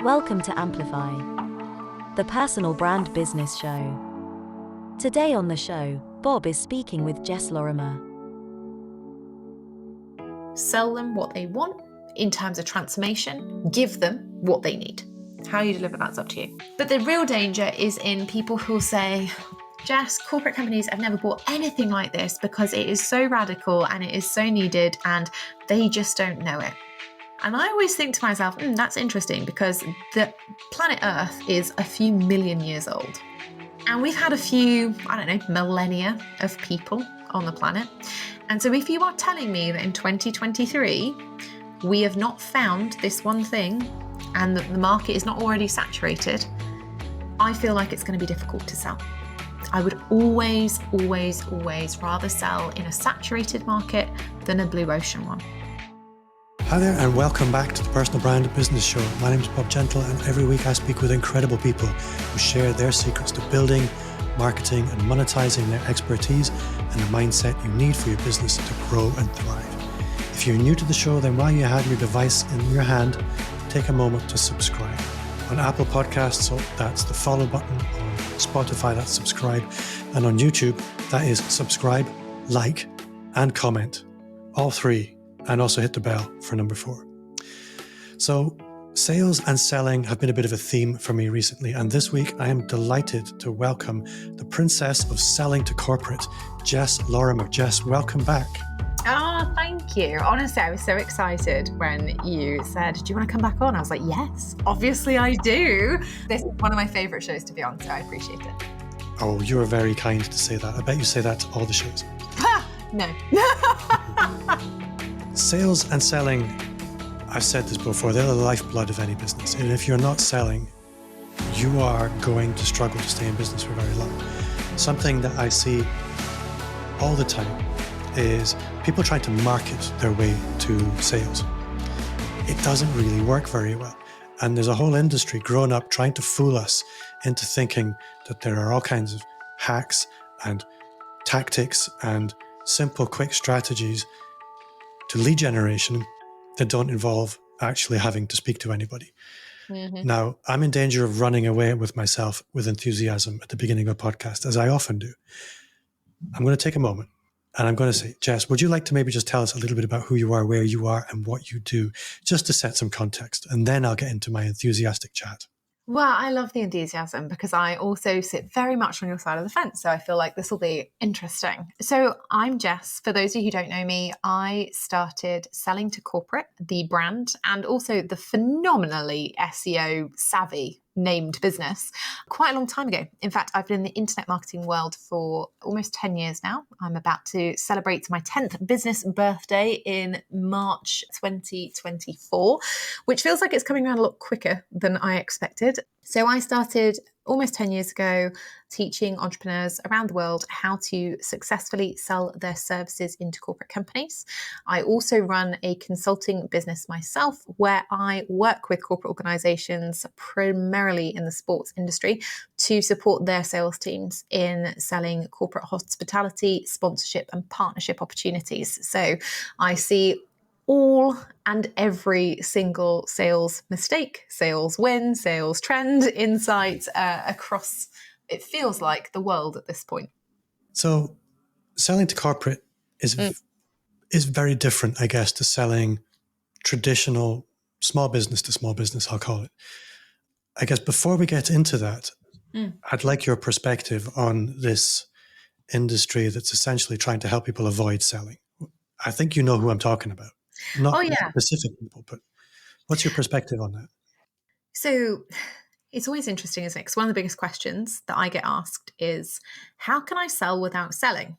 Welcome to Amplify, the personal brand business show. Today on the show, Bob is speaking with Jess Lorimer. Sell them what they want in terms of transformation, give them what they need. How you deliver that's up to you. But the real danger is in people who say, Jess, corporate companies have never bought anything like this because it is so radical and it is so needed and they just don't know it. And I always think to myself, that's interesting because the planet Earth is a few million years old. And we've had a few, millennia of people on the planet. And so if you are telling me that in 2023, we have not found this one thing and that the market is not already saturated, I feel like it's going to be difficult to sell. I would always rather sell in a saturated market than a blue ocean one. Hi there and welcome back to the Personal Brand Business Show. My name is Bob Gentle and every week I speak with incredible people who share their secrets to building, marketing and monetizing their expertise and the mindset you need for your business to grow and thrive. If you're new to the show, then while you have your device in your hand, take a moment to subscribe. On Apple Podcasts, so that's the follow button. On Spotify, that's subscribe. And on YouTube, that is subscribe, like and comment. All three. And also hit the bell for number 4. So sales and selling have been a bit of a theme for me recently. And this week, I am delighted to welcome the princess of selling to corporate, Jess Lorimer. Jess, welcome back. Oh, thank you. Honestly, I was so excited when you said, do you want to come back on? I was like, yes, obviously I do. This is one of my favorite shows to be on, so I appreciate it. Oh, you are very kind to say that. I bet you say that to all the shows. No. Sales and selling, I've said this before, they're the lifeblood of any business. And if you're not selling, you are going to struggle to stay in business for very long. Something that I see all the time is people trying to market their way to sales. It doesn't really work very well. And there's a whole industry grown up trying to fool us into thinking that there are all kinds of hacks and tactics and simple, quick strategies to lead generation that don't involve actually having to speak to anybody. Mm-hmm. Now, I'm in danger of running away with myself with enthusiasm at the beginning of a podcast, as I often do. I'm going to take a moment and I'm going to say, Jess, would you like to maybe just tell us a little bit about who you are, where you are, and what you do, just to set some context, and then I'll get into my enthusiastic chat. Well, I love the enthusiasm because I also sit very much on your side of the fence. So I feel like this will be interesting. So I'm Jess. For those of you who don't know me, I started selling to corporate, the brand, and also the phenomenally SEO savvy named business quite a long time ago. In fact, I've been in the internet marketing world for almost 10 years now. I'm about to celebrate my 10th business birthday in March 2024, which feels like it's coming around a lot quicker than I expected. So I started almost 10 years ago teaching entrepreneurs around the world how to successfully sell their services into corporate companies. I also run a consulting business myself where I work with corporate organizations, primarily in the sports industry, to support their sales teams in selling corporate hospitality, sponsorship, and partnership opportunities. So I see all and every single sales mistake, sales win, sales trend, insight across, it feels like, the world at this point. So selling to corporate is very different, I guess, to selling traditional small business to small business, I'll call it. I guess before we get into that, I'd like your perspective on this industry that's essentially trying to help people avoid selling. I think you know who I'm talking about. Not specific people, but what's your perspective on that? So it's always interesting, isn't it? Because one of the biggest questions that I get asked is, how can I sell without selling?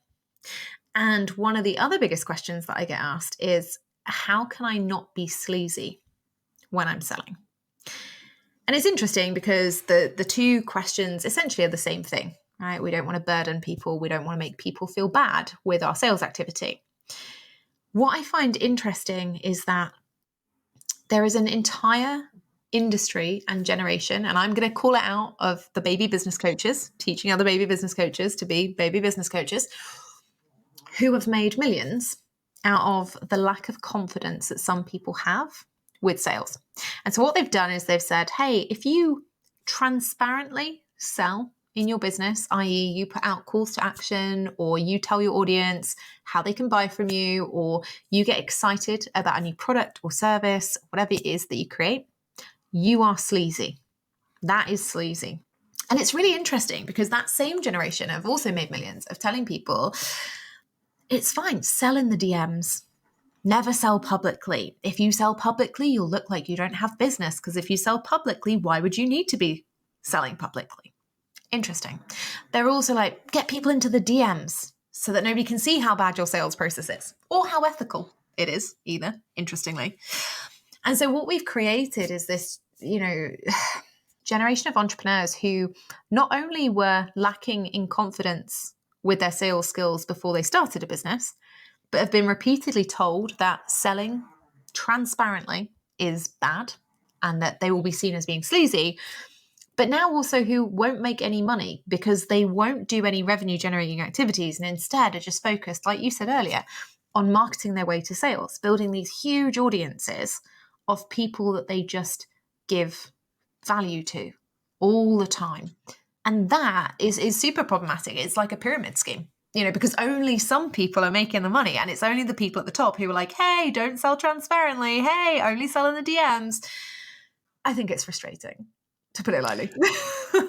And one of the other biggest questions that I get asked is, how can I not be sleazy when I'm selling? And it's interesting because the two questions essentially are the same thing, right? We don't want to burden people. We don't want to make people feel bad with our sales activity. What I find interesting is that there is an entire industry and generation, and I'm going to call it out, of the baby business coaches, teaching other baby business coaches to be baby business coaches, who have made millions out of the lack of confidence that some people have with sales. And so what they've done is they've said, hey, if you transparently sell in your business, i.e. you put out calls to action, or you tell your audience how they can buy from you, or you get excited about a new product or service, whatever it is that you create, you are sleazy. That is sleazy. And it's really interesting because that same generation have also made millions of telling people, it's fine, sell in the DMs. Never sell publicly. If you sell publicly, you'll look like you don't have business, because if you sell publicly, why would you need to be selling publicly? Interesting. They're also like, get people into the DMs so that nobody can see how bad your sales process is or how ethical it is either, interestingly. And so what we've created is this, generation of entrepreneurs who not only were lacking in confidence with their sales skills before they started a business, but have been repeatedly told that selling transparently is bad and that they will be seen as being sleazy, but now also who won't make any money because they won't do any revenue generating activities and instead are just focused, like you said earlier, on marketing their way to sales, building these huge audiences of people that they just give value to all the time. And that is super problematic. It's like a pyramid scheme, because only some people are making the money, and it's only the people at the top who are like, hey, don't sell transparently. Hey, only sell in the DMs. I think it's frustrating, to put it lightly.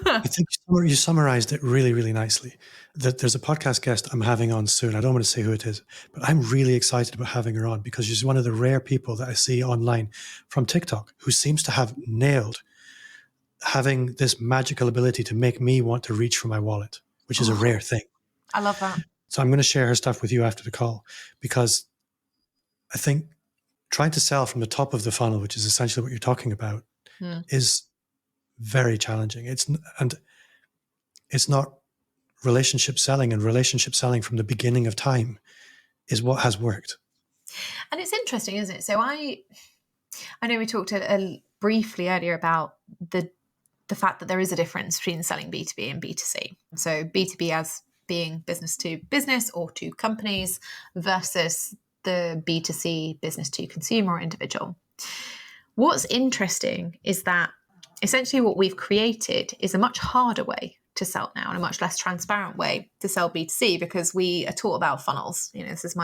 I think you summarized it really, really nicely. That there's a podcast guest I'm having on soon. I don't want to say who it is, but I'm really excited about having her on because she's one of the rare people that I see online from TikTok who seems to have nailed having this magical ability to make me want to reach for my wallet, which is a rare thing. I love that. So I'm going to share her stuff with you after the call, because I think trying to sell from the top of the funnel, which is essentially what you're talking about, is very challenging. It's not relationship selling, and relationship selling from the beginning of time is what has worked. And it's interesting, isn't it? So I know we talked briefly earlier about the fact that there is a difference between selling B2B and B2C. So B2B as being business to business or to companies versus the B2C business to consumer or individual. What's interesting is that essentially what we've created is a much harder way to sell now and a much less transparent way to sell B2C, because we are taught about funnels. This is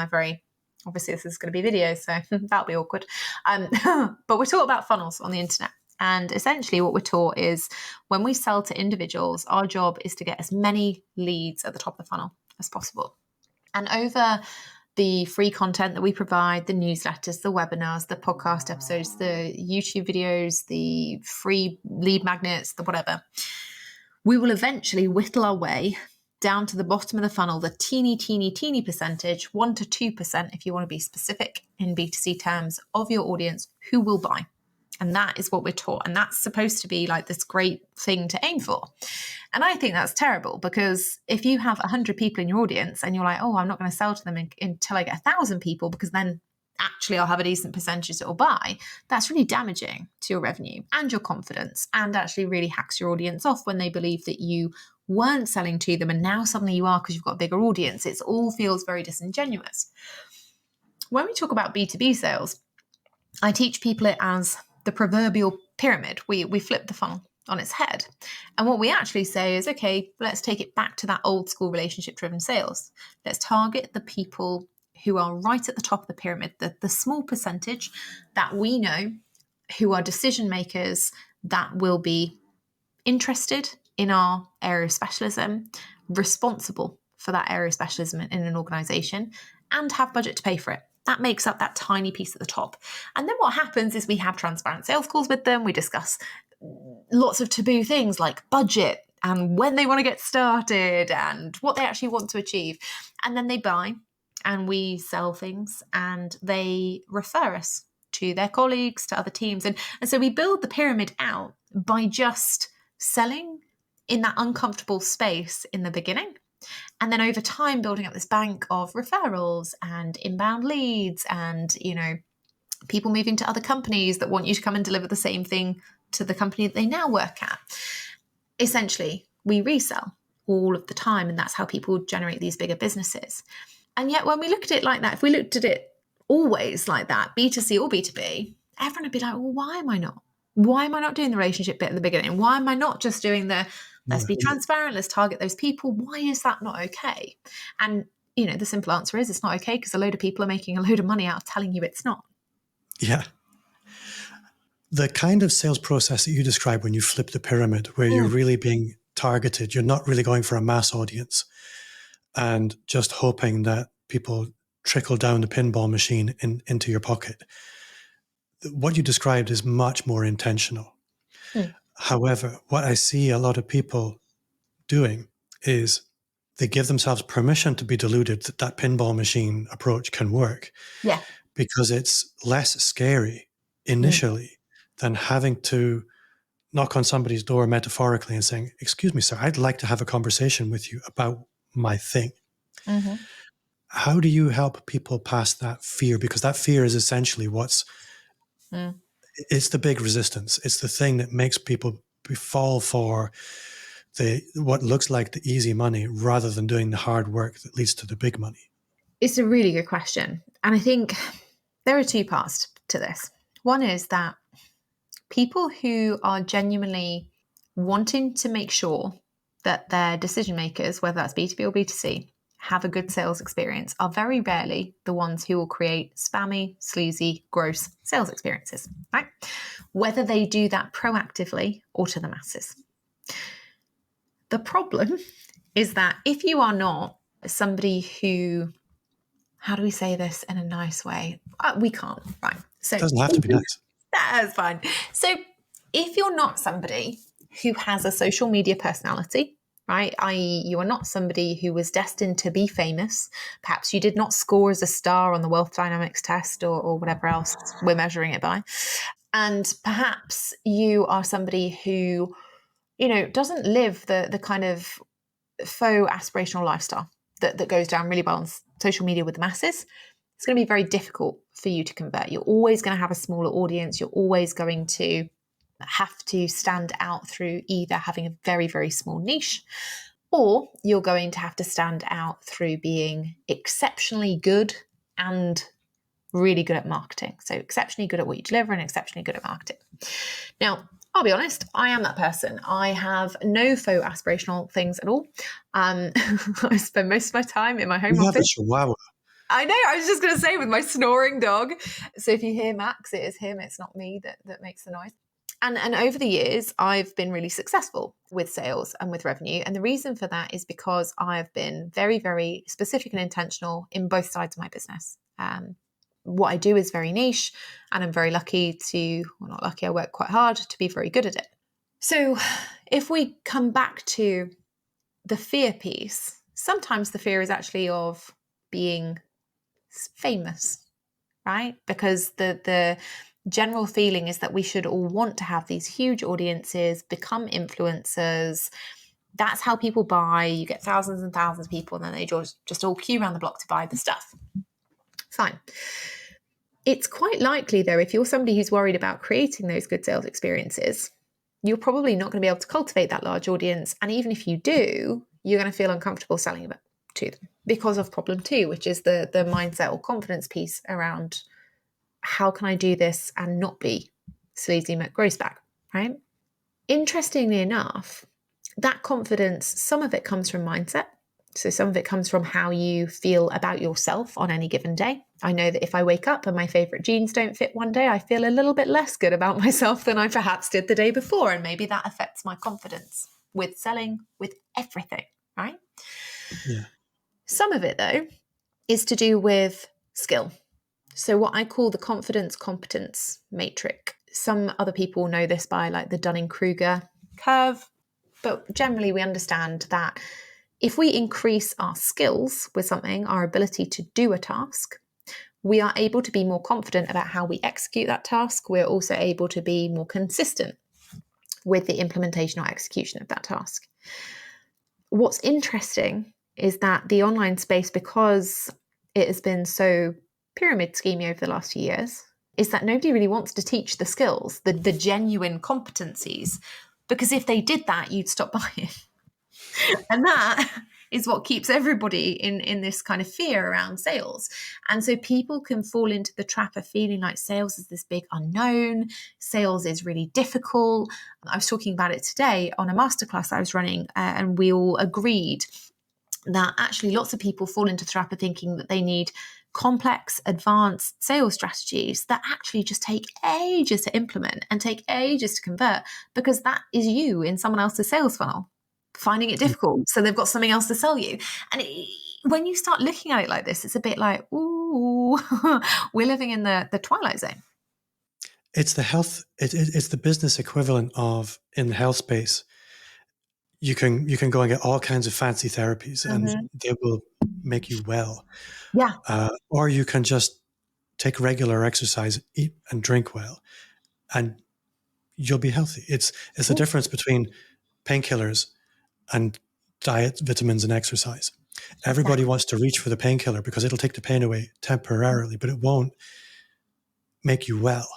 obviously this is going to be video, so that'll be awkward. But we're taught about funnels on the internet. And essentially what we're taught is when we sell to individuals, our job is to get as many leads at the top of the funnel as possible. And over the free content that we provide, the newsletters, the webinars, the podcast episodes, the YouTube videos, the free lead magnets, the whatever, we will eventually whittle our way down to the bottom of the funnel, the teeny percentage, 1 to 2%, if you want to be specific in B2C terms, of your audience who will buy. And that is what we're taught. And that's supposed to be like this great thing to aim for. And I think that's terrible, because if you have 100 people in your audience and you're like, oh, I'm not going to sell to them until I get 1,000 people, because then actually I'll have a decent percentage that will buy, that's really damaging to your revenue and your confidence, and actually really hacks your audience off when they believe that you weren't selling to them and now suddenly you are because you've got a bigger audience. It all feels very disingenuous. When we talk about B2B sales, I teach people it as the proverbial pyramid. We flip the funnel on its head. And what we actually say is, okay, let's take it back to that old school relationship-driven sales. Let's target the people who are right at the top of the pyramid, the small percentage that we know who are decision makers that will be interested in our area of specialism, responsible for that area of specialism in an organization, and have budget to pay for it. That makes up that tiny piece at the top. And then what happens is we have transparent sales calls with them. We discuss lots of taboo things like budget and when they want to get started and what they actually want to achieve. And then they buy, and we sell things, and they refer us to their colleagues, to other teams. And so we build the pyramid out by just selling in that uncomfortable space in the beginning. And then over time, building up this bank of referrals and inbound leads and, people moving to other companies that want you to come and deliver the same thing to the company that they now work at. Essentially, we resell all of the time, and that's how people generate these bigger businesses. And yet when we look at it like that, if we looked at it always like that, B2C or B2B, everyone would be like, well, why am I not? Why am I not doing the relationship bit at the beginning? Why am I not just doing the, let's be transparent, let's target those people? Why is that not okay? And, the simple answer is it's not okay because a load of people are making a load of money out of telling you it's not. Yeah. The kind of sales process that you describe when you flip the pyramid, where you're really being targeted, you're not really going for a mass audience and just hoping that people trickle down the pinball machine into your pocket. What you described is much more intentional. However, what I see a lot of people doing is they give themselves permission to be deluded that that pinball machine approach can work. Yeah. Because it's less scary initially than having to knock on somebody's door metaphorically and saying, excuse me, sir, I'd like to have a conversation with you about my thing. Mm-hmm. How do you help people past that fear? Because that fear is essentially it's the big resistance. It's the thing that makes people fall for what looks like the easy money rather than doing the hard work that leads to the big money. It's a really good question. And I think there are two parts to this. One is that people who are genuinely wanting to make sure that their decision makers, whether that's B2B or B2C, have a good sales experience are very rarely the ones who will create spammy, sleazy, gross sales experiences, right? Whether they do that proactively or to the masses. The problem is that if you are not somebody who, how do we say this in a nice way? We can't, right? So it doesn't have to be nice. That's fine. So if you're not somebody who has a social media personality, right, i.e. you are not somebody who was destined to be famous, perhaps you did not score as a star on the wealth dynamics test or whatever else we're measuring it by, and perhaps you are somebody who, doesn't live the kind of faux aspirational lifestyle that goes down really well on social media with the masses, it's going to be very difficult for you to convert. You're always going to have a smaller audience. You're always going to have to stand out through either having a very, very small niche, or you're going to have to stand out through being exceptionally good and really good at marketing. So exceptionally good at what you deliver and exceptionally good at marketing. Now, I'll be honest, I am that person. I have no faux aspirational things at all. I spend most of my time in my home office. You have a chihuahua. I know, I was just going to say, with my snoring dog. So if you hear Max, it is him. It's not me that makes the noise. And over the years, I've been really successful with sales and with revenue. And the reason for that is because I've been very, very specific and intentional in both sides of my business. What I do is very niche, and I'm very lucky not lucky, I work quite hard to be very good at it. So if we come back to the fear piece, sometimes the fear is actually of being famous, right? Because the general feeling is that we should all want to have these huge audiences, become influencers. That's how people buy. You get thousands and thousands of people, and then they just all queue around the block to buy the stuff. Fine. It's quite likely, though, if you're somebody who's worried about creating those good sales experiences, you're probably not going to be able to cultivate that large audience. And even if you do, you're going to feel uncomfortable selling it to them because of problem 2, which is the mindset or confidence piece around how can I do this and not be sleazy McGrosebag, right? Interestingly enough, that confidence, some of it comes from mindset. So some of it comes from how you feel about yourself on any given day. I know that if I wake up and my favorite jeans don't fit one day, I feel a little bit less good about myself than I perhaps did the day before. And maybe that affects my confidence with selling, with everything, right? Yeah. Some of it, though, is to do with skill. So what I call the confidence competence matrix. Some other people know this by like the Dunning-Kruger curve, but generally we understand that if we increase our skills with something, our ability to do a task, we are able to be more confident about how we execute that task. We're also able to be more consistent with the implementation or execution of that task. What's interesting is that the online space, because it has been so pyramid schemey over the last few years, is that nobody really wants to teach the skills, the genuine competencies, because if they did that, you'd stop buying. And that is what keeps everybody in this kind of fear around sales. And so people can fall into the trap of feeling like sales is this big unknown, sales is really difficult. I was talking about it today on a masterclass I was running, and we all agreed that actually lots of people fall into the trap of thinking that they need complex, advanced sales strategies that actually just take ages to implement and take ages to convert, because that is you in someone else's sales funnel, finding it difficult. So they've got something else to sell you. And when you start looking at it like this, it's a bit like, ooh, we're living in the twilight zone. It's the health, it's the business equivalent of, in the health space, you can go and get all kinds of fancy therapies and they will make you well. Yeah. Or you can just take regular exercise, eat and drink well, and you'll be healthy. It's the difference between painkillers and diet, vitamins, and exercise. Everybody wants to reach for the painkiller because it'll take the pain away temporarily, but it won't make you well.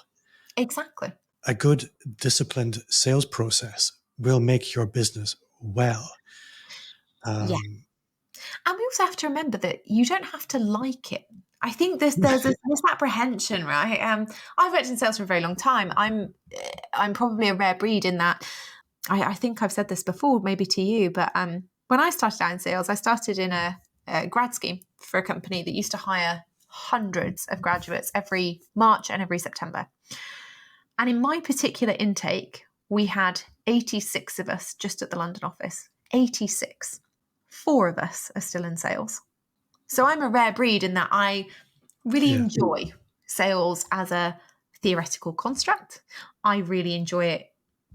Exactly. A good, disciplined sales process will make your business well. Yeah. And we also have to remember that you don't have to like it. I think there's this misapprehension, right? I've worked in sales for a very long time. I'm probably a rare breed in that. I think I've said this before, maybe to you, but when I started out in sales, I started in a grad scheme for a company that used to hire hundreds of graduates every March and every September. And in my particular intake, we had 86 of us just at the London office. 86. 4 of us are still in sales. So I'm a rare breed in that I really enjoy sales as a theoretical construct. I really enjoy it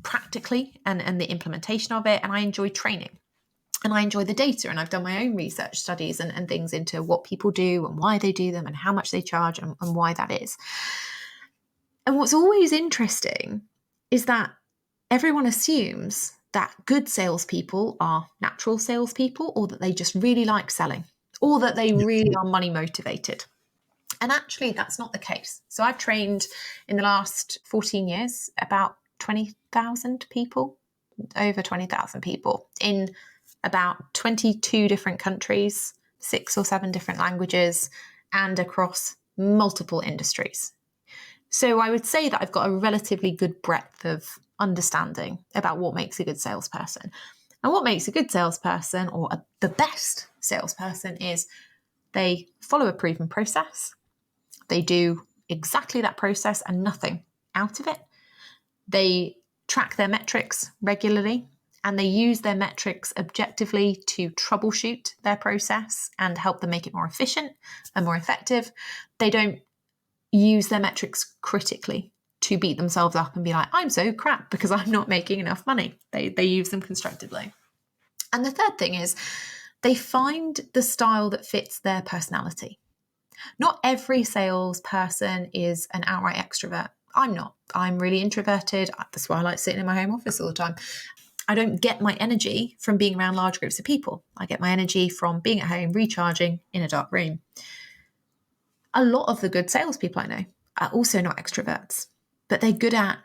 practically and the implementation of it. And I enjoy training. And I enjoy the data. And I've done my own research studies and things into what people do and why they do them and how much they charge and why that is. And what's always interesting is that everyone assumes that good salespeople are natural salespeople, or that they just really like selling, or that they really are money motivated. And actually, that's not the case. So I've trained in the last 14 years about 20,000 people, over 20,000 people in about 22 different countries, 6 or 7 different languages, and across multiple industries. So I would say that I've got a relatively good breadth of understanding about what makes a good salesperson. And what makes a good salesperson, or the best salesperson, is they follow a proven process. They do exactly that process and nothing out of it. They track their metrics regularly, and they use their metrics objectively to troubleshoot their process and help them make it more efficient and more effective. They don't use their metrics critically to beat themselves up and be like, I'm so crap because I'm not making enough money. They use them constructively. And the third thing is they find the style that fits their personality. Not every salesperson is an outright extrovert. I'm not. I'm really introverted. That's why I like sitting in my home office all the time. I don't get my energy from being around large groups of people. I get my energy from being at home, recharging in a dark room. A lot of the good salespeople I know are also not extroverts, but they're good at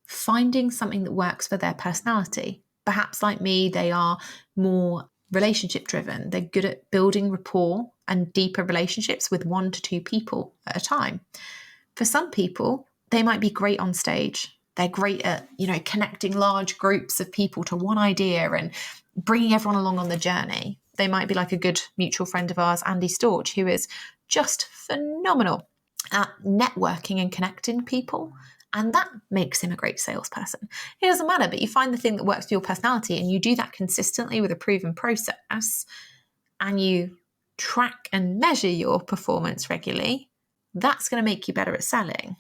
finding something that works for their personality. Perhaps like me, they are more relationship driven. They're good at building rapport and deeper relationships with 1 to 2 people at a time. For some people, they might be great on stage. They're great at, connecting large groups of people to one idea and bringing everyone along on the journey. They might be like a good mutual friend of ours, Andy Storch, who is just phenomenal at networking and connecting people. And that makes him a great salesperson. It doesn't matter, but you find the thing that works for your personality and you do that consistently with a proven process and you track and measure your performance regularly, that's going to make you better at selling.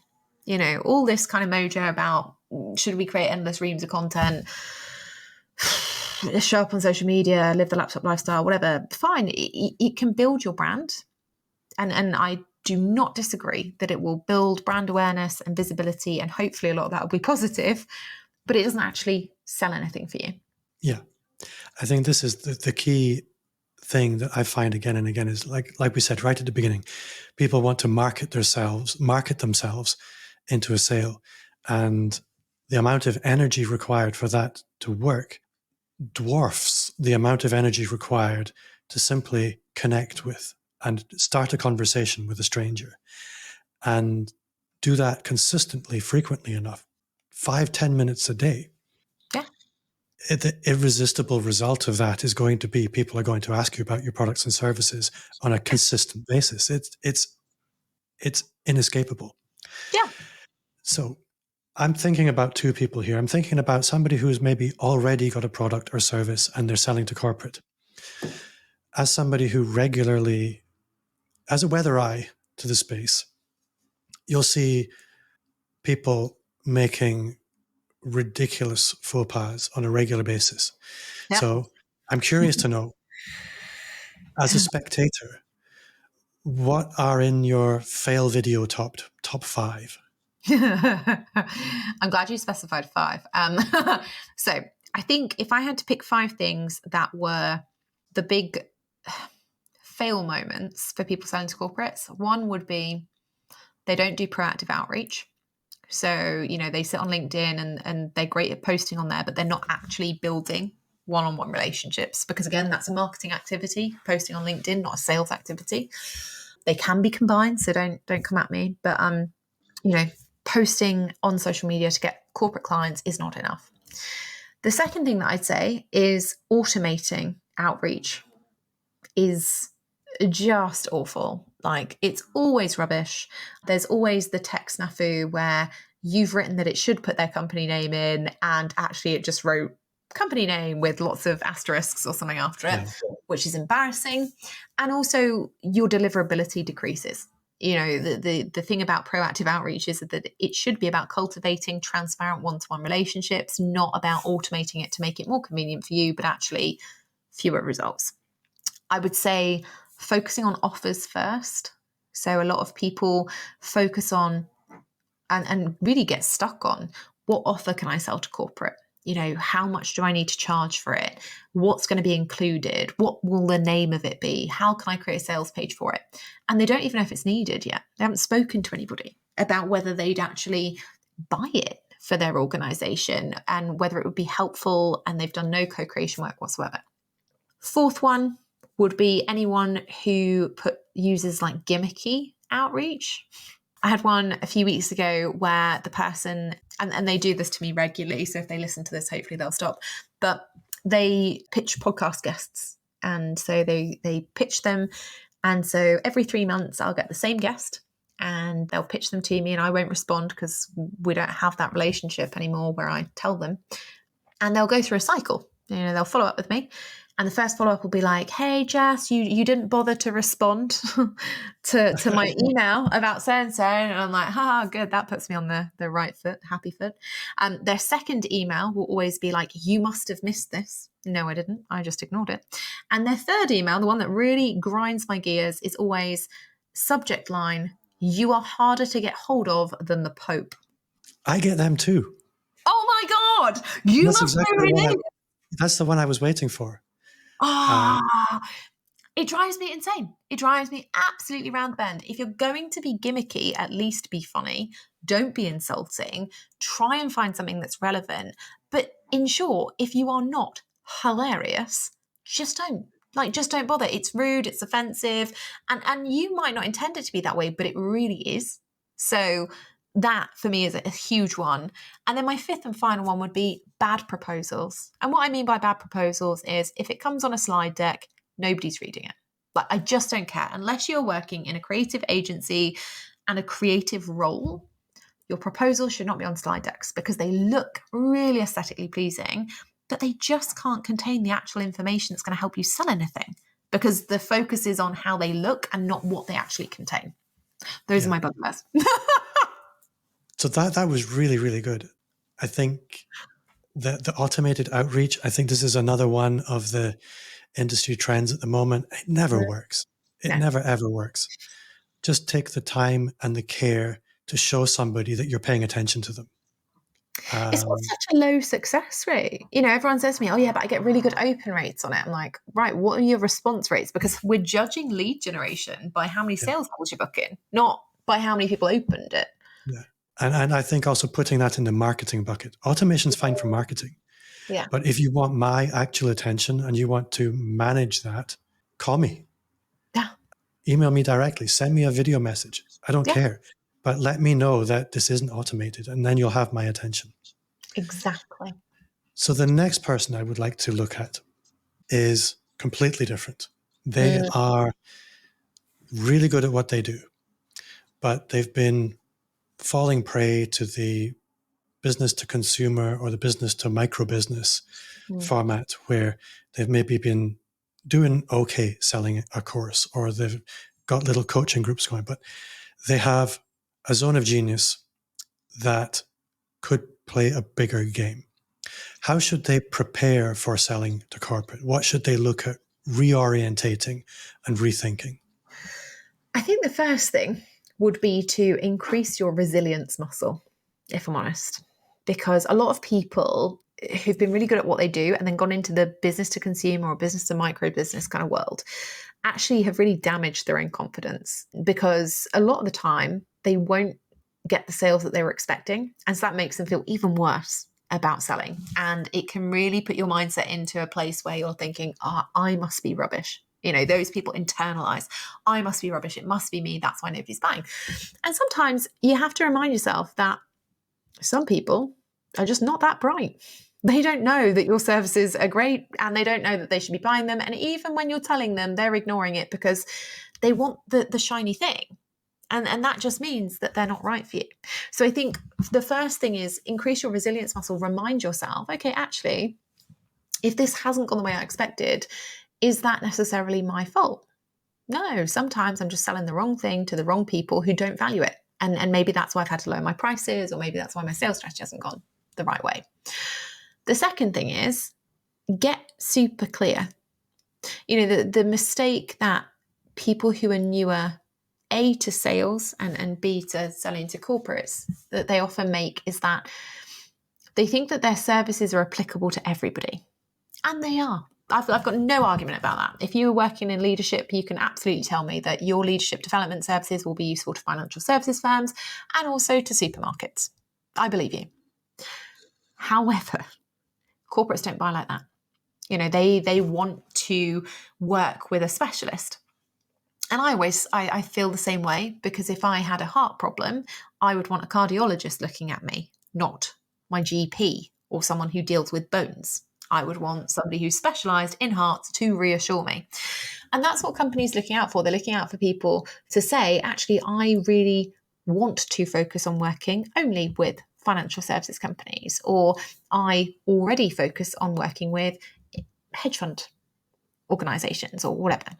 All this kind of mojo about should we create endless reams of content, show up on social media, live the laptop lifestyle, whatever, fine. It can build your brand. And I do not disagree that it will build brand awareness and visibility, and hopefully a lot of that will be positive, but it doesn't actually sell anything for you. Yeah. I think this is the key thing that I find again and again is like we said right at the beginning, people want to market themselves into a sale. And the amount of energy required for that to work dwarfs the amount of energy required to simply connect with and start a conversation with a stranger, and do that consistently, frequently enough, 5-10 minutes a day. Yeah. The irresistible result of that is going to be people are going to ask you about your products and services on a consistent basis. It's inescapable. Yeah. So I'm thinking about two people here. I'm thinking about somebody who's maybe already got a product or service and they're selling to corporate. As somebody who regularly, as a weather eye to the space, you'll see people making ridiculous faux pas on a regular basis. Yeah. So I'm curious to know, as a spectator, what are in your fail video top 5? I'm glad you specified 5. So I think if I had to pick 5 things that were the big fail moments for people selling to corporates, one would be they don't do proactive outreach. So, they sit on LinkedIn and they're great at posting on there, but they're not actually building one-on-one relationships, because again, that's a marketing activity, posting on LinkedIn, not a sales activity. They can be combined, so don't come at me. But posting on social media to get corporate clients is not enough. The second thing that I'd say is automating outreach is just awful. Like, it's always rubbish. There's always the tech snafu where you've written that it should put their company name in, and actually it just wrote company name with lots of asterisks or something after it, which is embarrassing. And also your deliverability decreases. The thing about proactive outreach is that it should be about cultivating transparent one-to-one relationships, not about automating it to make it more convenient for you, but actually fewer results. I would say focusing on offers first. So a lot of people focus on and really get stuck on, what offer can I sell to corporate? How much do I need to charge for it? What's going to be included? What will the name of it be? How can I create a sales page for it? And they don't even know if it's needed yet. They haven't spoken to anybody about whether they'd actually buy it for their organization and whether it would be helpful, and they've done no co-creation work whatsoever. Fourth one would be anyone who uses like gimmicky outreach. I had one a few weeks ago where the person, and they do this to me regularly, so if they listen to this, hopefully they'll stop, but they pitch podcast guests. And so they pitch them. And so every 3 months I'll get the same guest and they'll pitch them to me, and I won't respond because we don't have that relationship anymore where I tell them. And they'll go through a cycle. They'll follow up with me. And the first follow-up will be like, hey, Jess, you didn't bother to respond to my email about so-and-so. And I'm like, good. That puts me on the right foot, happy foot. Their second email will always be like, you must have missed this. No, I didn't. I just ignored it. And their third email, the one that really grinds my gears, is always subject line, you are harder to get hold of than the Pope. I get them too. Oh my God. You That's must exactly know. That's the one I was waiting for. It drives me insane. It drives me absolutely round the bend. If you're going to be gimmicky, at least be funny. Don't be insulting. Try and find something that's relevant. But in short, if you are not hilarious, just don't. Just don't bother. It's rude, it's offensive, and you might not intend it to be that way, but it really is. So that for me is a huge one. And then my fifth and final one would be bad proposals. And what I mean by bad proposals is if it comes on a slide deck, nobody's reading it. I just don't care. Unless you're working in a creative agency and a creative role, your proposal should not be on slide decks because they look really aesthetically pleasing, but they just can't contain the actual information that's going to help you sell anything because the focus is on how they look and not what they actually contain. Those are my bugbears. So that was really, really good. I think the automated outreach, I think this is another one of the industry trends at the moment. It never works. It never, ever works. Just take the time and the care to show somebody that you're paying attention to them. It's got such a low success rate. Everyone says to me, oh yeah, but I get really good open rates on it. I'm like, right, what are your response rates? Because we're judging lead generation by how many sales calls you book in, not by how many people opened it. Yeah. And I think also putting that in the marketing bucket. Automation's fine for marketing. Yeah. But if you want my actual attention and you want to manage that, call me, Yeah. email me directly, send me a video message. I don't Yeah. care. But let me know that this isn't automated, and then you'll have my attention. Exactly. So the next person I would like to look at is completely different. They are really good at what they do, but they've been falling prey to the business to consumer or the business to micro business format, where they've maybe been doing okay selling a course, or they've got little coaching groups going, but they have a zone of genius that could play a bigger game. How should they prepare for selling to corporate? What should they look at reorientating and rethinking? I think the first thing would be to increase your resilience muscle, if I'm honest, because a lot of people who've been really good at what they do and then gone into the business to consumer or business to micro business kind of world actually have really damaged their own confidence, because a lot of the time they won't get the sales that they were expecting. And so that makes them feel even worse about selling. And it can really put your mindset into a place where you're thinking, I must be rubbish. You know, those people internalize, I must be rubbish. It must be me. That's why nobody's buying. And sometimes you have to remind yourself that some people are just not that bright. They don't know that your services are great, and they don't know that they should be buying them. And even when you're telling them, they're ignoring it because they want the shiny thing. And that just means that they're not right for you. So I think the first thing is increase your resilience muscle. Remind yourself, okay, actually, if this hasn't gone the way I expected, is that necessarily my fault? No, sometimes I'm just selling the wrong thing to the wrong people who don't value it. And maybe that's why I've had to lower my prices, or maybe that's why my sales strategy hasn't gone the right way. The second thing is get super clear. You know, the mistake that people who are newer, A, to sales and B, to selling to corporates, that they often make is that they think that their services are applicable to everybody. And they are. I've got no argument about that. If you are working in leadership, you can absolutely tell me that your leadership development services will be useful to financial services firms and also to supermarkets. I believe you. However, corporates don't buy like that. You know, they want to work with a specialist. And I feel the same way, because if I had a heart problem, I would want a cardiologist looking at me, not my GP or someone who deals with bones. I would want somebody who's specialised in hearts to reassure me. And that's what companies are looking out for. They're looking out for people to say, actually, I really want to focus on working only with financial services companies, or I already focus on working with hedge fund organisations or whatever.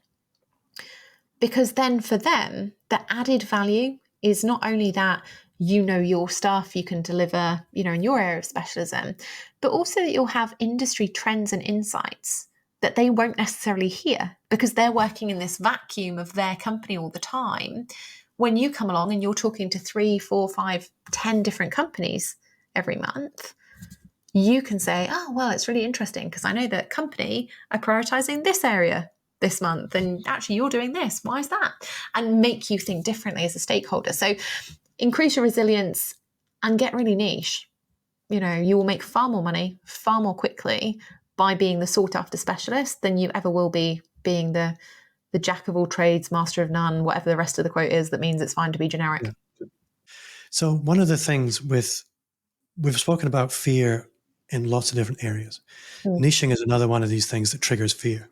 Because then for them, the added value is not only that you know your stuff, you can deliver, you know, in your area of specialism, but also that you'll have industry trends and insights that they won't necessarily hear, because they're working in this vacuum of their company all the time. When you come along and you're talking to 3, 4, 5, 10 different companies every month, you can say, oh, well, it's really interesting because I know that company are prioritizing this area this month, and actually you're doing this. Why is that? And make you think differently as a stakeholder. So increase your resilience and get really niche. You know, you will make far more money, far more quickly by being the sought after specialist than you ever will be being the jack of all trades, master of none, whatever the rest of the quote is that means it's fine to be generic. Yeah. So one of the things we've spoken about fear in lots of different areas. Niching is another one of these things that triggers fear.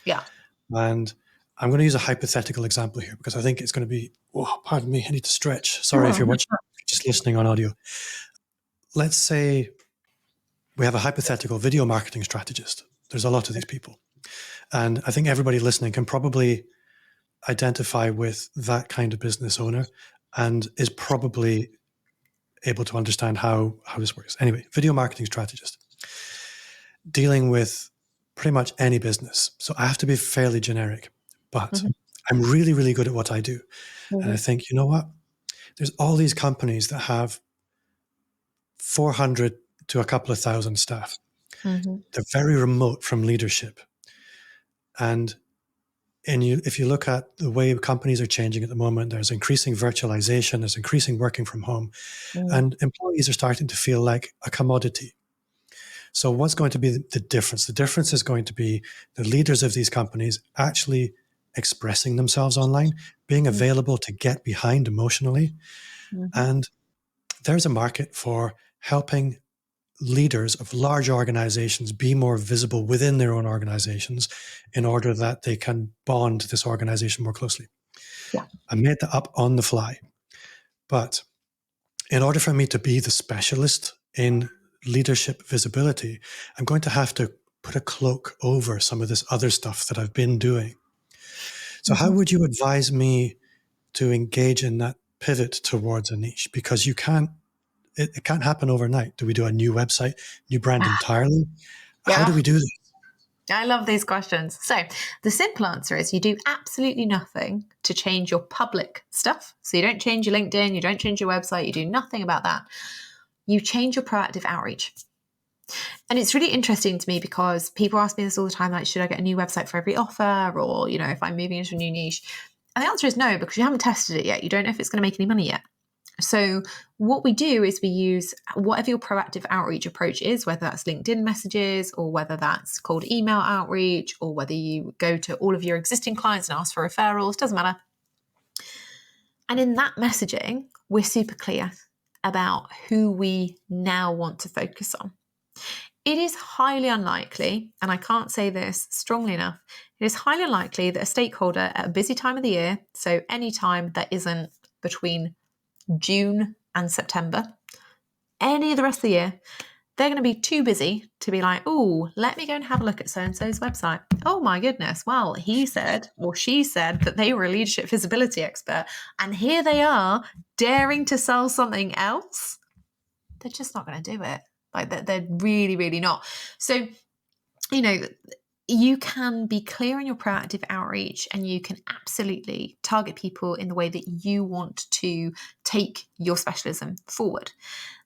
Yeah. And I'm going to use a hypothetical example here because I think it's going to be, oh, pardon me, I need to stretch. Sorry if you're watching, just listening on audio. Let's say we have a hypothetical video marketing strategist. There's a lot of these people. And I think everybody listening can probably identify with that kind of business owner and is probably able to understand how this works. Anyway, video marketing strategist, dealing with pretty much any business. So I have to be fairly generic, but I'm really, really good at what I do. And I think, you know what? There's all these companies that have 400 to a couple of thousand staff. They're very remote from leadership. And if you look at the way companies are changing at the moment, there's increasing virtualization, there's increasing working from home, and employees are starting to feel like a commodity. So what's going to be the difference? The difference is going to be the leaders of these companies actually expressing themselves online, being available to get behind emotionally. And there's a market for helping leaders of large organizations be more visible within their own organizations in order that they can bond this organization more closely. Yeah. I made that up on the fly. But in order for me to be the specialist in leadership visibility, I'm going to have to put a cloak over some of this other stuff that I've been doing. So how would you advise me to engage in that pivot towards a niche? Because you can't, it can't happen overnight. Do we do a new website, new brand entirely? How do we do this? I love these questions. So the simple answer is you do absolutely nothing to change your public stuff. So you don't change your LinkedIn, you don't change your website, you do nothing about that. You change your proactive outreach. And it's really interesting to me because people ask me this all the time, like, should I get a new website for every offer? Or, you know, if I'm moving into a new niche? And the answer is no, because you haven't tested it yet. You don't know if it's going to make any money yet. So what we do is we use whatever your proactive outreach approach is, whether that's LinkedIn messages or whether that's cold email outreach or whether you go to all of your existing clients and ask for referrals, doesn't matter. And in that messaging, we're super clear about who we now want to focus on. It is highly unlikely, and I can't say this strongly enough, it is highly unlikely that a stakeholder at a busy time of the year, so any time that isn't between June and September, any of the rest of the year, they're going to be too busy to be like, oh, let me go and have a look at so-and-so's website. Oh my goodness, well, he said or she said that they were a leadership visibility expert, and here they are daring to sell something else. They're just not going to do it. Like they're really, really not. So, you know, you can be clear in your proactive outreach and you can absolutely target people in the way that you want to take your specialism forward.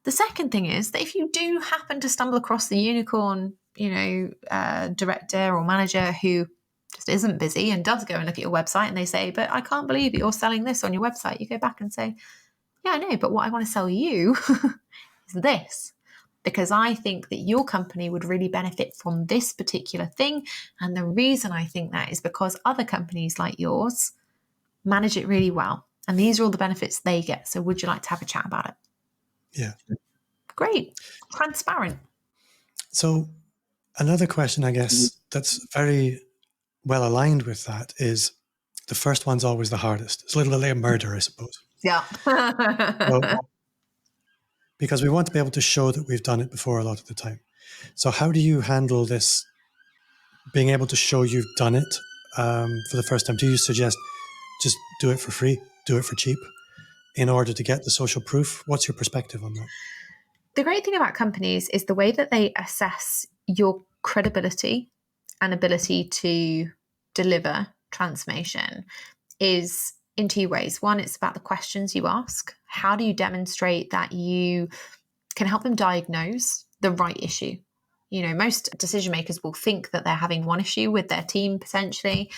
The second thing is that if you do happen to stumble across the unicorn, director or manager who just isn't busy and does go and look at your website and they say, but I can't believe you're selling this on your website. You go back and say, yeah, I know, but what I want to sell you is this. Because I think that your company would really benefit from this particular thing. And the reason I think that is because other companies like yours manage it really well. And these are all the benefits they get. So would you like to have a chat about it? Yeah. Great. Transparent. So another question, I guess, that's very well aligned with that is the first one's always the hardest. It's a little bit like a murder, I suppose. Yeah. Because we want to be able to show that we've done it before a lot of the time. So how do you handle this, being able to show you've done it for the first time? Do you suggest just do it for free, do it for cheap in order to get the social proof? What's your perspective on that? The great thing about companies is the way that they assess your credibility and ability to deliver transformation is in two ways. One, it's about the questions you ask. How do you demonstrate that you can help them diagnose the right issue? You know, most decision makers will think that they're having one issue with their team potentially,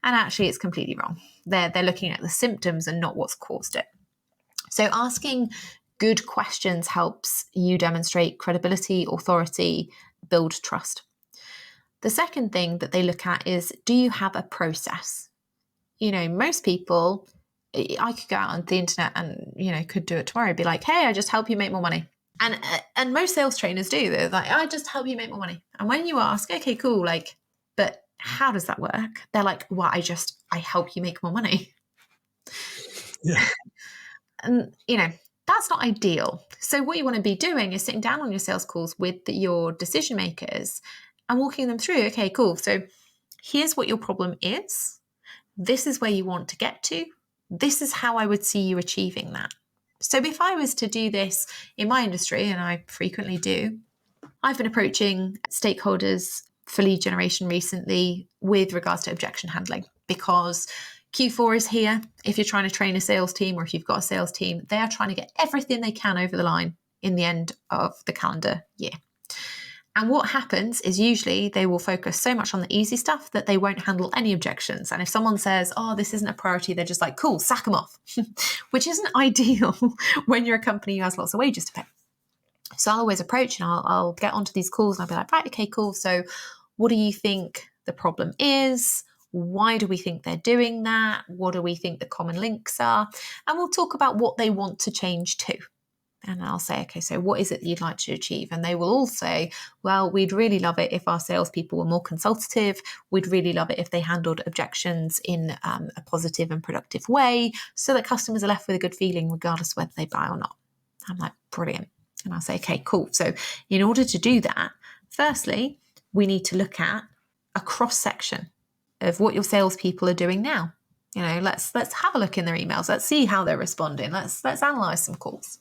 and actually it's completely wrong. They're looking at the symptoms and not what's caused it. So asking good questions helps you demonstrate credibility, authority, build trust. The second thing that they look at is, do you have a process? You know, most people, I could go out on the internet and, you know, could do it tomorrow, be like, hey, I just help you make more money. And most sales trainers do. They're like, I just help you make more money. And when you ask, okay, cool, like, but how does that work? They're like, well, I help you make more money. Yeah. And, you know, that's not ideal. So what you want to be doing is sitting down on your sales calls with your decision makers and walking them through, okay, cool. So here's what your problem is. This is where you want to get to. This is how I would see you achieving that. So if I was to do this in my industry, and I frequently do, I've been approaching stakeholders for lead generation recently with regards to objection handling, because Q4 is here. If you're trying to train a sales team or if you've got a sales team, they are trying to get everything they can over the line in the end of the calendar year. And what happens is usually they will focus so much on the easy stuff that they won't handle any objections. And if someone says, oh, this isn't a priority, they're just like, cool, sack them off, which isn't ideal when you're a company who has lots of wages to pay. So I'll always approach and I'll get onto these calls and I'll be like, right, okay, cool. So what do you think the problem is? Why do we think they're doing that? What do we think the common links are? And we'll talk about what they want to change to. And I'll say, okay, so what is it that you'd like to achieve? And they will all say, well, we'd really love it if our salespeople were more consultative. We'd really love it if they handled objections in a positive and productive way so that customers are left with a good feeling regardless of whether they buy or not. I'm like, brilliant. And I'll say, okay, cool. So in order to do that, firstly, we need to look at a cross-section of what your salespeople are doing now. You know, let's have a look in their emails. Let's see how they're responding. Let's analyze some calls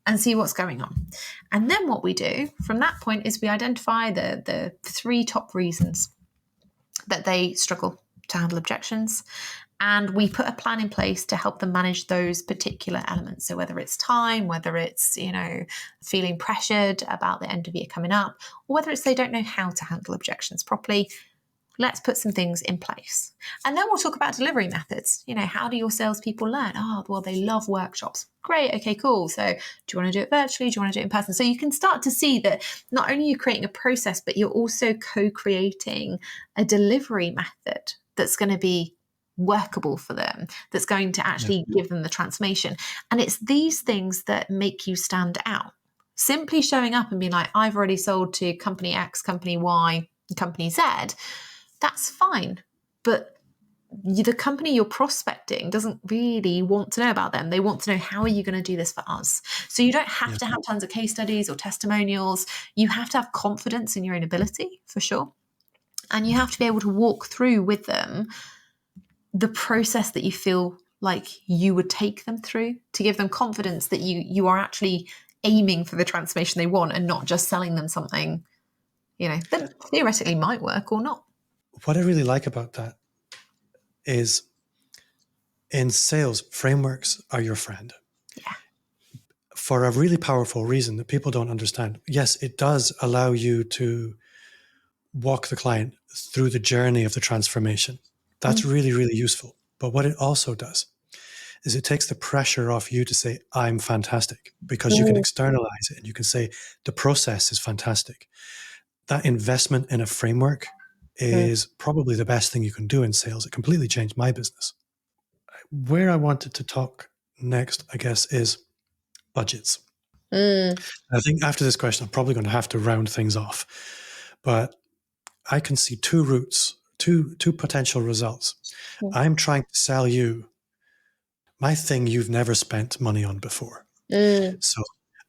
and see what's going on. And then what we do from that point is we identify the 3 top reasons that they struggle to handle objections. And we put a plan in place to help them manage those particular elements. So whether it's time, whether it's, feeling pressured about the end of year coming up, or whether it's they don't know how to handle objections properly, let's put some things in place. And then we'll talk about delivery methods. How do your salespeople learn? Oh, well, they love workshops. Great. Okay, cool. So do you want to do it virtually? Do you want to do it in person? So you can start to see that not only are you creating a process, but you're also co-creating a delivery method that's going to be workable for them, that's going to actually give them the transformation. And it's these things that make you stand out. Simply showing up and being like, I've already sold to company X, company Y, company Z, that's fine. But the company you're prospecting doesn't really want to know about them. They want to know, how are you going to do this for us? So you don't have to have tons of case studies or testimonials. You have to have confidence in your own ability, for sure. And you have to be able to walk through with them the process that you feel like you would take them through, to give them confidence that you are actually aiming for the transformation they want and not just selling them something, that theoretically might work or not. What I really like about that is, in sales, frameworks are your friend. Yeah. For a really powerful reason that people don't understand. Yes, it does allow you to walk the client through the journey of the transformation. That's really, really useful. But what it also does is it takes the pressure off you to say, I'm fantastic, because you can externalize it and you can say, the process is fantastic. That investment in a framework is probably the best thing you can do in sales. It completely changed my business. Where I wanted to talk next, I guess, is budgets. I think after this question, I'm probably going to have to round things off. But I can see 2 routes, two potential results. I'm trying to sell you my thing you've never spent money on before. So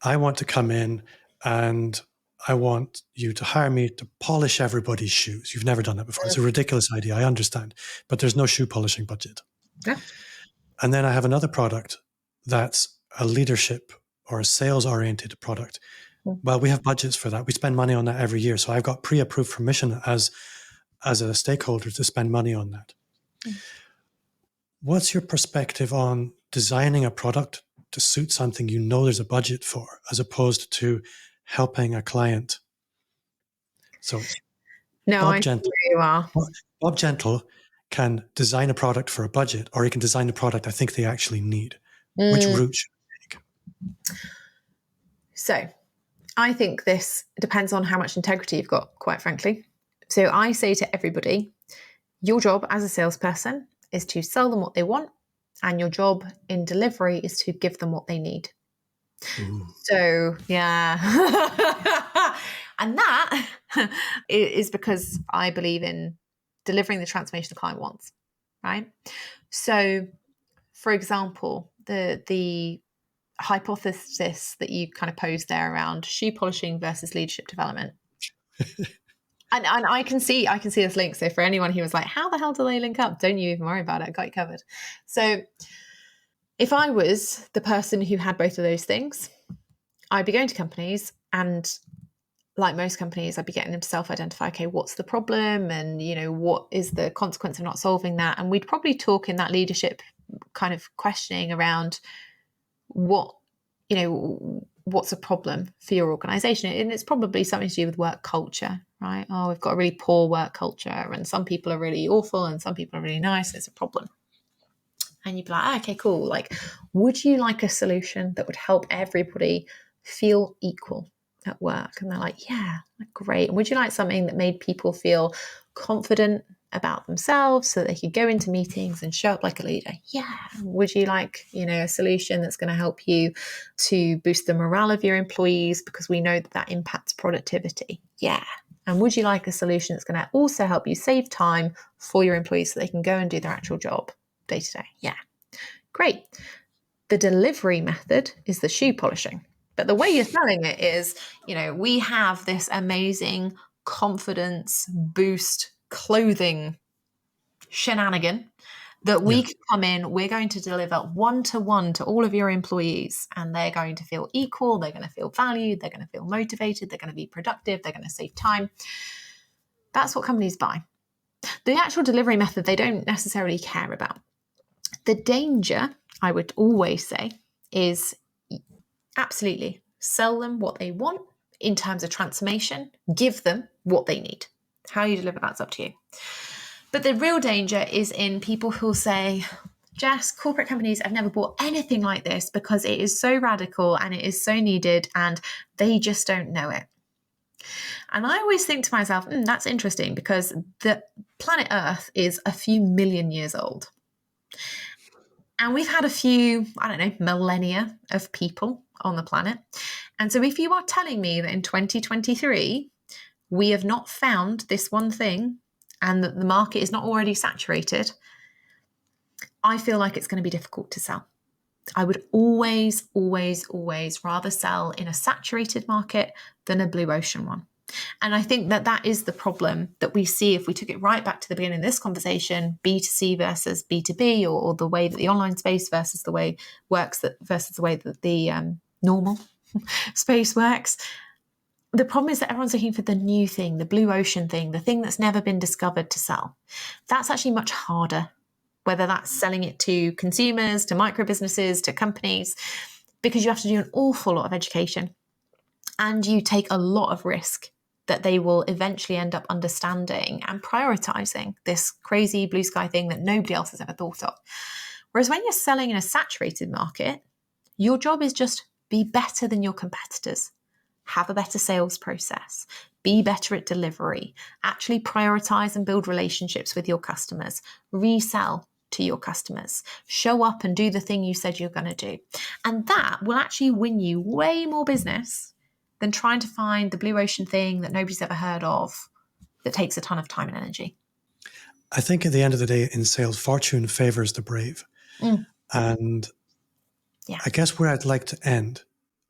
I want to come in and I want you to hire me to polish everybody's shoes. You've never done that before. It's a ridiculous idea, I understand, but there's no shoe polishing budget. Yeah. And then I have another product that's a leadership or a sales-oriented product. Well, we have budgets for that. We spend money on that every year. So I've got pre-approved permission as a stakeholder to spend money on that. What's your perspective on designing a product to suit something you know there's a budget for, as opposed to helping a client? So Bob Gentle can design a product for a budget, or he can design a product I think they actually need. Which route should we take? So I think this depends on how much integrity you've got, quite frankly. So I say to everybody, your job as a salesperson is to sell them what they want, and your job in delivery is to give them what they need. So, yeah. And that is because I believe in delivering the transformation the client wants, right? So, for example, the hypothesis that you kind of posed there around shoe polishing versus leadership development. And I can see this link. So for anyone who was like, how the hell do they link up? Don't you even worry about it. I got you covered. So if I was the person who had both of those things, I'd be going to companies, and like most companies, I'd be getting them to self-identify, okay, what's the problem? And, what is the consequence of not solving that? And we'd probably talk in that leadership kind of questioning around what's a problem for your organization? And it's probably something to do with work culture, right? Oh, we've got a really poor work culture, and some people are really awful and some people are really nice. It's a problem. And you'd be like, okay, cool. Like, would you like a solution that would help everybody feel equal at work? And they're like, yeah, great. Would you like something that made people feel confident about themselves so they could go into meetings and show up like a leader? Yeah. Would you like, a solution that's going to help you to boost the morale of your employees because we know that impacts productivity? Yeah. And would you like a solution that's going to also help you save time for your employees so they can go and do their actual job day to day? Yeah. Great. The delivery method is the shoe polishing. But the way you're selling it is, we have this amazing confidence boost clothing shenanigan that we can come in, we're going to deliver one-to-one to all of your employees, and they're going to feel equal, they're going to feel valued, they're going to feel motivated, they're going to be productive, they're going to save time. That's what companies buy. The actual delivery method, they don't necessarily care about. The danger, I would always say, is absolutely sell them what they want in terms of transformation, give them what they need. How you deliver that's up to you. But the real danger is in people who'll say, Jess, corporate companies have never bought anything like this because it is so radical and it is so needed and they just don't know it. And I always think to myself, that's interesting because the planet Earth is a few million years old. And we've had a few, millennia of people on the planet. And so if you are telling me that in 2023, we have not found this one thing and that the market is not already saturated, I feel like it's going to be difficult to sell. I would always, always, always rather sell in a saturated market than a blue ocean one. And I think that is the problem that we see if we took it right back to the beginning of this conversation, B2C versus B2B, or the way that the online space versus the way works versus the way that the normal space works. The problem is that everyone's looking for the new thing, the blue ocean thing, the thing that's never been discovered to sell. That's actually much harder, whether that's selling it to consumers, to micro businesses, to companies, because you have to do an awful lot of education and you take a lot of risk that they will eventually end up understanding and prioritizing this crazy blue sky thing that nobody else has ever thought of. Whereas when you're selling in a saturated market, your job is just be better than your competitors, have a better sales process, be better at delivery, actually prioritize and build relationships with your customers, resell to your customers, show up and do the thing you said you're going to do. And that will actually win you way more business than trying to find the blue ocean thing that nobody's ever heard of that takes a ton of time and energy. I think at the end of the day in sales, fortune favors the brave. And I guess where I'd like to end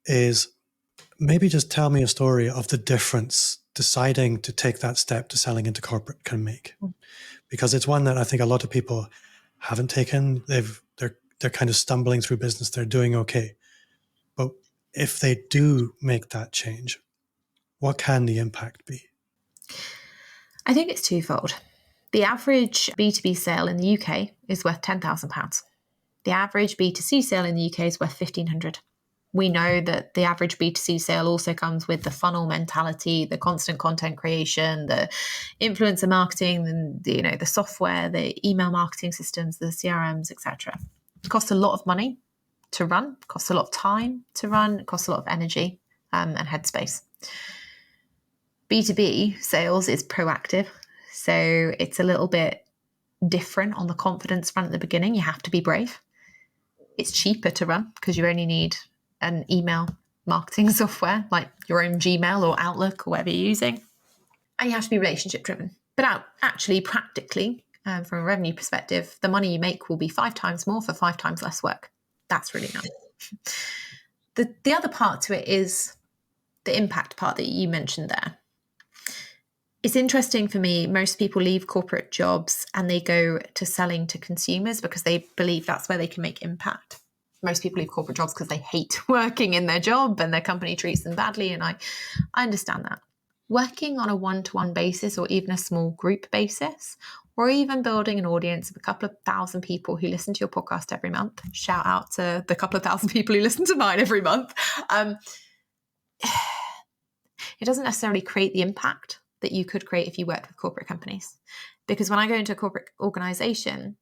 is maybe just tell me a story of the difference deciding to take that step to selling into corporate can make. Because it's one that I think a lot of people haven't taken. They're kind of stumbling through business. They're doing okay. But if they do make that change, what can the impact be? I think it's twofold. The average B2B sale in the UK is worth £10,000. The average B2C sale in the UK is worth £1,500. We know that the average B2C sale also comes with the funnel mentality, the constant content creation, the influencer marketing, and the software, the email marketing systems, the CRMs, etc. It costs a lot of money to run, costs a lot of time to run, it costs a lot of energy and headspace. B2B sales is proactive, so it's a little bit different on the confidence front at the beginning. You have to be brave. It's cheaper to run because you only need an email marketing software like your own Gmail or Outlook or whatever you're using. And you have to be relationship driven. But actually, practically, from a revenue perspective, the money you make will be 5 times more for 5 times less work. That's really nice. The other part to it is the impact part that you mentioned there. It's interesting for me, most people leave corporate jobs and they go to selling to consumers because they believe that's where they can make impact. Most people leave corporate jobs because they hate working in their job and their company treats them badly, and I understand that. Working on a one-to-one basis or even a small group basis, or even building an audience of a couple of thousand people who listen to your podcast every month, shout out to the couple of thousand people who listen to mine every month, it doesn't necessarily create the impact that you could create if you worked with corporate companies. Because when I go into a corporate organization,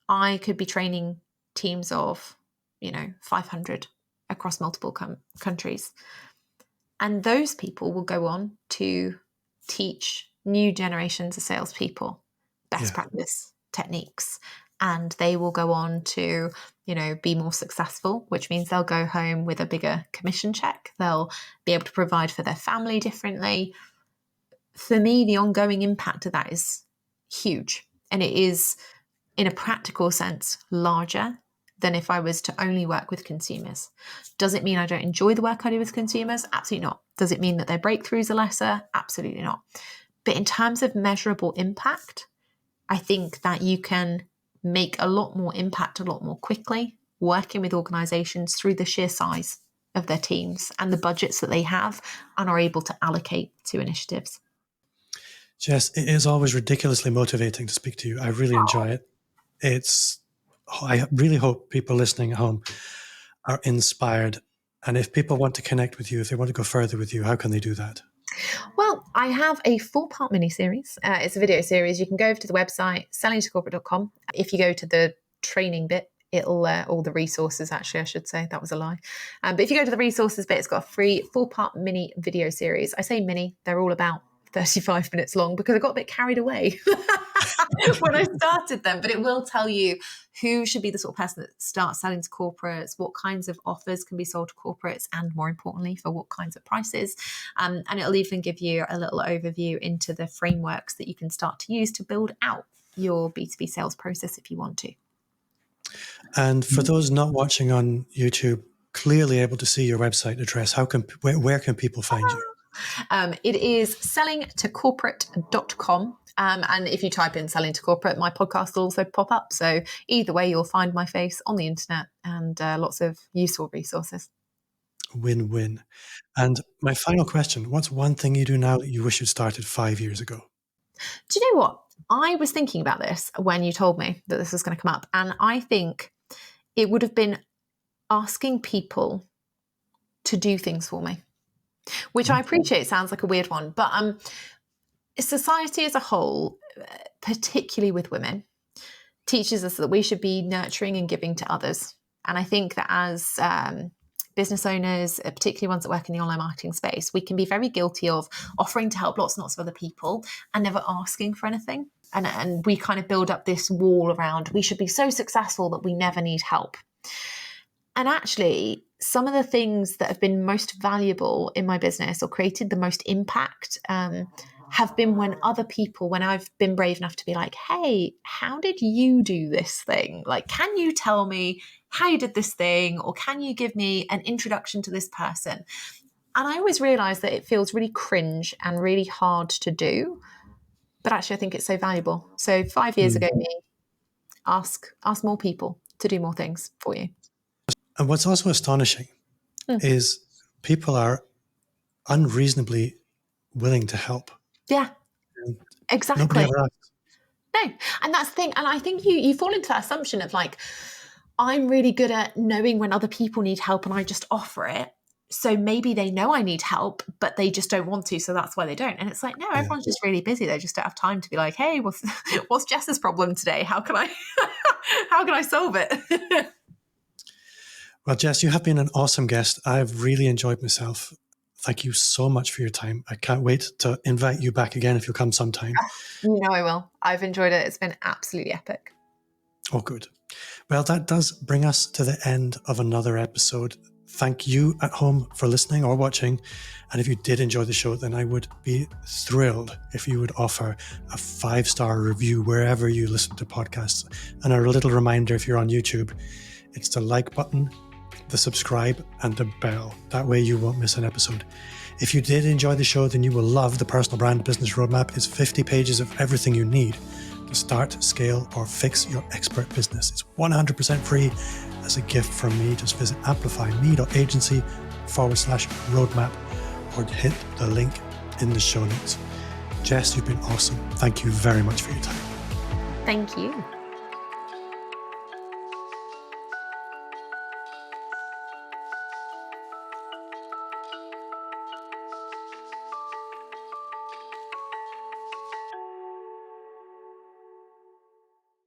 I could be training teams of 500 across multiple countries. And those people will go on to teach new generations of salespeople best practice techniques. And they will go on to, be more successful, which means they'll go home with a bigger commission check. They'll be able to provide for their family differently. For me, the ongoing impact of that is huge. And it is, in a practical sense, larger than if I was to only work with consumers. Does it mean I don't enjoy the work I do with consumers? Absolutely not. Does it mean that their breakthroughs are lesser? Absolutely not. But in terms of measurable impact, I think that you can make a lot more impact a lot more quickly working with organizations through the sheer size of their teams and the budgets that they have and are able to allocate to initiatives. Jess, it is always ridiculously motivating to speak to you. I really enjoy it. I really hope people listening at home are inspired. And if people want to connect with you, if they want to go further with you, how can they do that? Well, I have a 4-part mini-series. It's a video series. You can go over to the website, sellingtocorporate.com. If you go to the training bit, it'll, all the resources, actually, I should say, that was a lie. But if you go to the resources bit, it's got a free 4-part mini video series. I say mini, they're all about 35 minutes long because I got a bit carried away when I started them, but it will tell you who should be the sort of person that starts selling to corporates, what kinds of offers can be sold to corporates, and more importantly, for what kinds of prices. And it'll even give you a little overview into the frameworks that you can start to use to build out your B2B sales process if you want to. And for those not watching on YouTube, clearly able to see your website address, where can people find you? It is sellingtocorporate.com. And if you type in selling to corporate, my podcast will also pop up. So either way, you'll find my face on the internet and lots of useful resources. Win-win. And my final question, what's one thing you do now that you wish you'd started 5 years ago? Do you know what? I was thinking about this when you told me that this was going to come up. And I think it would have been asking people to do things for me, which I appreciate sounds like a weird one. But society as a whole, particularly with women, teaches us that we should be nurturing and giving to others. And I think that as business owners, particularly ones that work in the online marketing space, we can be very guilty of offering to help lots and lots of other people and never asking for anything. And we kind of build up this wall around, we should be so successful that we never need help. And actually, some of the things that have been most valuable in my business or created the most impact have been when other people, when I've been brave enough to be like, hey, how did you do this thing? Like, can you tell me how you did this thing? Or can you give me an introduction to this person? And I always realize that it feels really cringe and really hard to do. But actually, I think it's so valuable. So 5 years ago, me, ask more people to do more things for you. And what's also astonishing is people are unreasonably willing to help. Yeah, exactly. Nobody ever asks. No, and that's the thing. And I think you fall into that assumption of like, I'm really good at knowing when other people need help and I just offer it. So maybe they know I need help, but they just don't want to. So that's why they don't. And it's like, no, everyone's just really busy. They just don't have time to be like, hey, what's Jess's problem today? How can I solve it? Well, Jess, you have been an awesome guest. I've really enjoyed myself. Thank you so much for your time. I can't wait to invite you back again if you'll come sometime. You know I will. I've enjoyed it. It's been absolutely epic. Oh, good. Well, that does bring us to the end of another episode. Thank you at home for listening or watching. And if you did enjoy the show, then I would be thrilled if you would offer a 5-star review wherever you listen to podcasts. And a little reminder, if you're on YouTube, it's the like button, the subscribe, and the bell. That way you won't miss an episode. If you did enjoy the show, then you will love the Personal Brand Business Roadmap. It's 50 pages of everything you need to start, scale, or fix your expert business. It's 100% free as a gift from me. Just visit amplifyme.agency/roadmap or hit the link in the show notes. Jess, you've been awesome. Thank you very much for your time. Thank you.